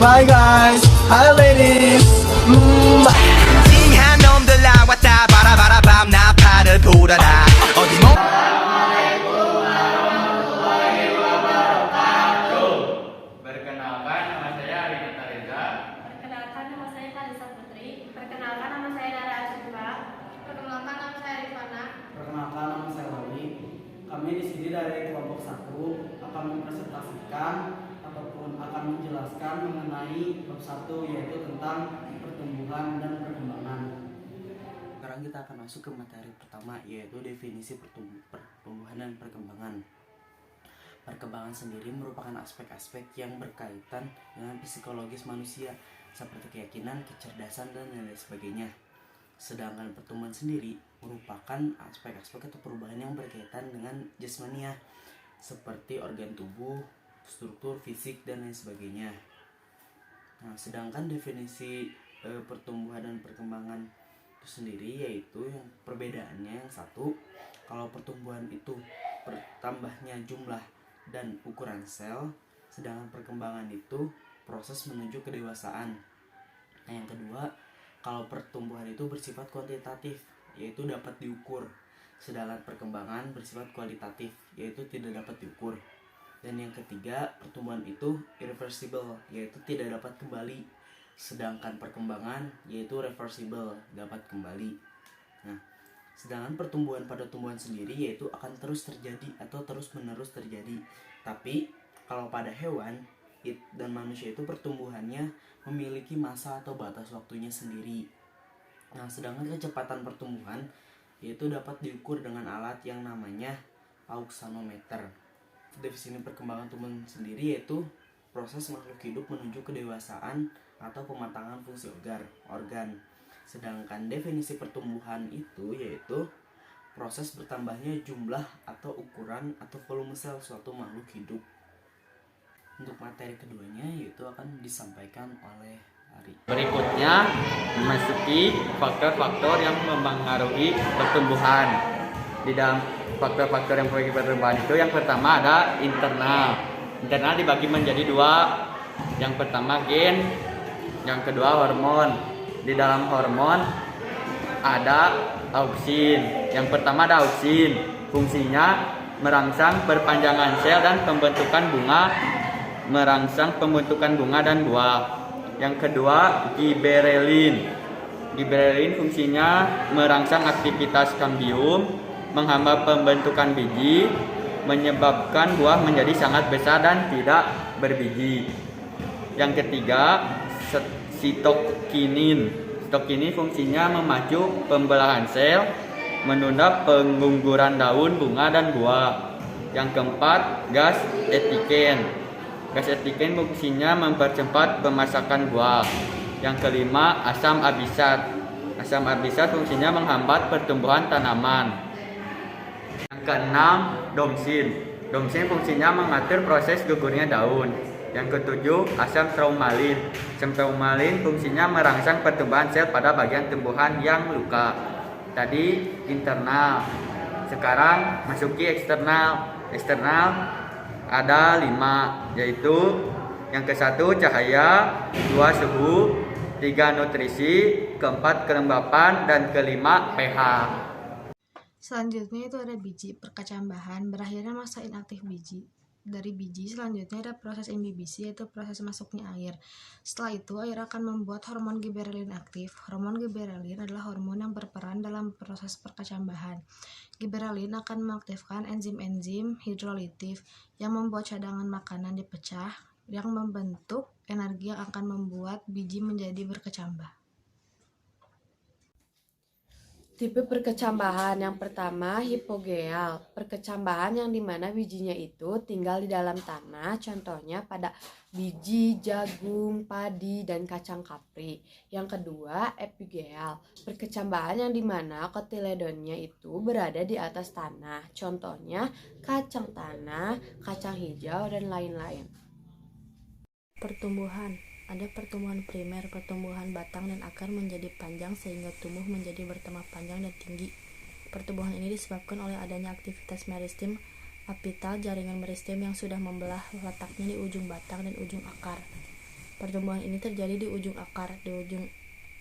Bye guys, hi ladies. 찡한 놈들 나왔다 바라바라밤 나팔을 불어라 어디 뭐 Perkenalkan, nama saya Rinata Reza. Perkenalkan, nama saya Kalisa Putri. Perkenalkan, nama saya Dara Asyifa. Perkenalkan, nama saya Rifana. Perkenalkan, nama saya Wali. Kami di sini dari kelompok 1 akan mempresentasikan ataupun akan menjelaskan mengenai bab 1 yaitu tentang pertumbuhan dan perkembangan. Sekarang kita akan masuk ke materi pertama yaitu definisi pertumbuhan dan perkembangan. Perkembangan sendiri merupakan aspek-aspek yang berkaitan dengan psikologis manusia seperti keyakinan, kecerdasan, dan lain sebagainya. Sedangkan pertumbuhan sendiri merupakan aspek-aspek atau perubahan yang berkaitan dengan jasmania seperti organ tubuh, struktur fisik, dan lain sebagainya. Nah, sedangkan definisi pertumbuhan dan perkembangan itu sendiri yaitu yang perbedaannya yang satu, kalau pertumbuhan itu bertambahnya jumlah dan ukuran sel, sedangkan perkembangan itu proses menuju kedewasaan. Nah, yang kedua, kalau pertumbuhan itu bersifat kuantitatif, yaitu dapat diukur, sedangkan perkembangan bersifat kualitatif, yaitu tidak dapat diukur. Dan yang ketiga, pertumbuhan itu irreversible, yaitu tidak dapat kembali, sedangkan perkembangan yaitu reversible, dapat kembali. Nah, sedangkan pertumbuhan pada tumbuhan sendiri yaitu akan terus terjadi atau terus-menerus terjadi. Tapi kalau pada hewan dan manusia itu pertumbuhannya memiliki masa atau batas waktunya sendiri. Nah, sedangkan kecepatan pertumbuhan yaitu dapat diukur dengan alat yang namanya auxanometer. Definisi perkembangan tumbuhan sendiri yaitu proses makhluk hidup menuju kedewasaan atau pematangan fungsi organ. Sedangkan definisi pertumbuhan itu yaitu proses bertambahnya jumlah atau ukuran atau volume sel suatu makhluk hidup. Untuk materi keduanya yaitu akan disampaikan oleh Ari. Berikutnya memasuki faktor-faktor yang mempengaruhi pertumbuhan. Di dalam faktor-faktor yang mempengaruhi pertumbuhan itu yang pertama ada internal. Internal dibagi menjadi dua. Yang pertama gen, yang kedua hormon. Di dalam hormon ada auksin. Yang pertama ada auksin, fungsinya merangsang perpanjangan sel dan pembentukan bunga, merangsang pembentukan bunga dan buah. Yang kedua giberelin. Giberelin fungsinya merangsang aktivitas kambium, menghambat pembentukan biji, menyebabkan buah menjadi sangat besar dan tidak berbiji. Yang ketiga sitokinin. Sitokinin fungsinya memacu pembelahan sel, menunda pengguguran daun, bunga, dan buah. Yang keempat, gas etiken. Gas etiken fungsinya mempercepat pemasakan buah. Yang kelima, asam abisat. Asam abisat fungsinya menghambat pertumbuhan tanaman. Yang keenam, domsin. Domsin fungsinya mengatur proses gugurnya daun. Yang ketujuh, asam traumalin. Asam traumalin fungsinya merangsang pertumbuhan sel pada bagian tumbuhan yang luka. Tadi internal. Sekarang masuki eksternal. Eksternal ada 5, yaitu yang ke-1 cahaya, 2 suhu, 3 nutrisi, ke-4 kelembapan, dan ke-5 pH. Selanjutnya itu ada biji perkecambahan, berakhirnya masa inaktif biji. Dari biji selanjutnya ada proses imbibisi yaitu proses masuknya air. Setelah itu air akan membuat hormon giberelin aktif. Hormon giberelin adalah hormon yang berperan dalam proses perkecambahan. Giberelin akan mengaktifkan enzim-enzim hidrolitif yang membuat cadangan makanan dipecah yang membentuk energi yang akan membuat biji menjadi berkecambah. Tipe perkecambahan yang pertama hipogeal, perkecambahan yang dimana bijinya itu tinggal di dalam tanah, contohnya pada biji jagung, padi, dan kacang kapri. Yang kedua epigeal, perkecambahan yang dimana kotiledonnya itu berada di atas tanah, contohnya kacang tanah, kacang hijau, dan lain-lain. Pertumbuhan. Ada pertumbuhan primer, pertumbuhan batang dan akar menjadi panjang sehingga tumbuh menjadi bertambah panjang dan tinggi. Pertumbuhan ini disebabkan oleh adanya aktivitas meristem apital jaringan meristem yang sudah membelah letaknya di ujung batang dan ujung akar. Pertumbuhan ini terjadi di ujung akar. Di ujung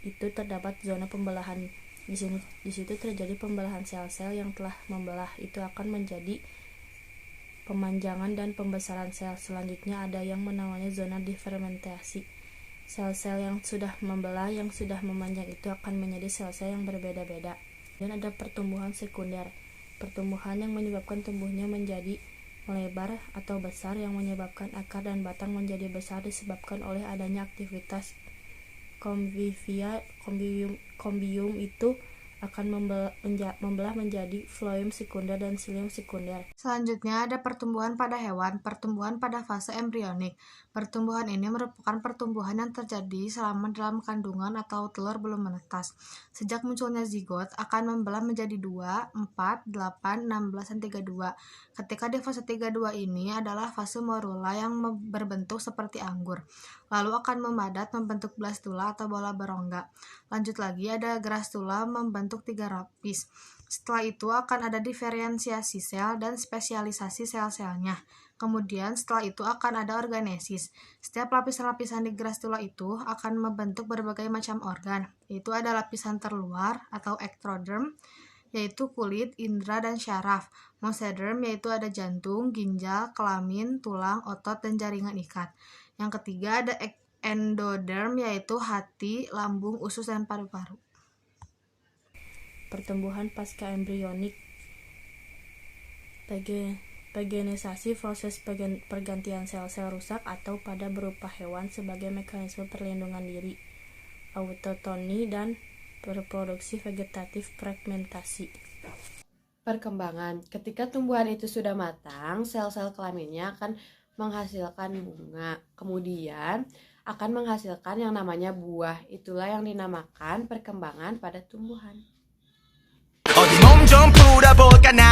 itu terdapat zona pembelahan. Di situ terjadi pembelahan sel-sel yang telah membelah. Itu akan menjadi pemanjangan dan pembesaran sel. Selanjutnya ada yang namanya zona difermentasi. Sel-sel yang sudah membelah, yang sudah memanjang itu akan menjadi sel-sel yang berbeda-beda. Dan ada pertumbuhan sekunder. Pertumbuhan yang menyebabkan tumbuhnya menjadi melebar atau besar, yang menyebabkan akar dan batang menjadi besar disebabkan oleh adanya aktivitas kombium itu akan membelah menjadi floem sekunder dan xilium sekunder. Selanjutnya ada pertumbuhan pada hewan, pertumbuhan pada fase embrionik. Pertumbuhan ini merupakan pertumbuhan yang terjadi selama dalam kandungan atau telur belum menetas. Sejak munculnya zigot akan membelah menjadi 2, 4, 8, 16, dan 32. Ketika di fase 32 ini adalah fase morula yang berbentuk seperti anggur. Lalu akan memadat membentuk blastula atau bola berongga. Lanjut lagi ada grastula membentuk 3 lapis. Setelah itu akan ada diferensiasi sel dan spesialisasi sel-selnya. Kemudian setelah itu akan ada organesis. Setiap lapisan-lapisan di grastula itu akan membentuk berbagai macam organ, yaitu ada lapisan terluar atau ectoderm, yaitu kulit, indera, dan syaraf. Mesoderm yaitu ada jantung, ginjal, kelamin, tulang, otot, dan jaringan ikat. Yang ketiga ada endoderm yaitu hati, lambung, usus, dan paru-paru. Pertumbuhan pasca embrionik. Pagenisasi, proses pergantian sel-sel rusak atau pada berupa hewan sebagai mekanisme perlindungan diri. Autotoni dan reproduksi vegetatif fragmentasi. Perkembangan. Ketika tumbuhan itu sudah matang, sel-sel kelaminnya akan menghasilkan bunga. Kemudian akan menghasilkan yang namanya buah. Itulah yang dinamakan perkembangan pada tumbuhan. 어디 몸 좀 풀어볼까 나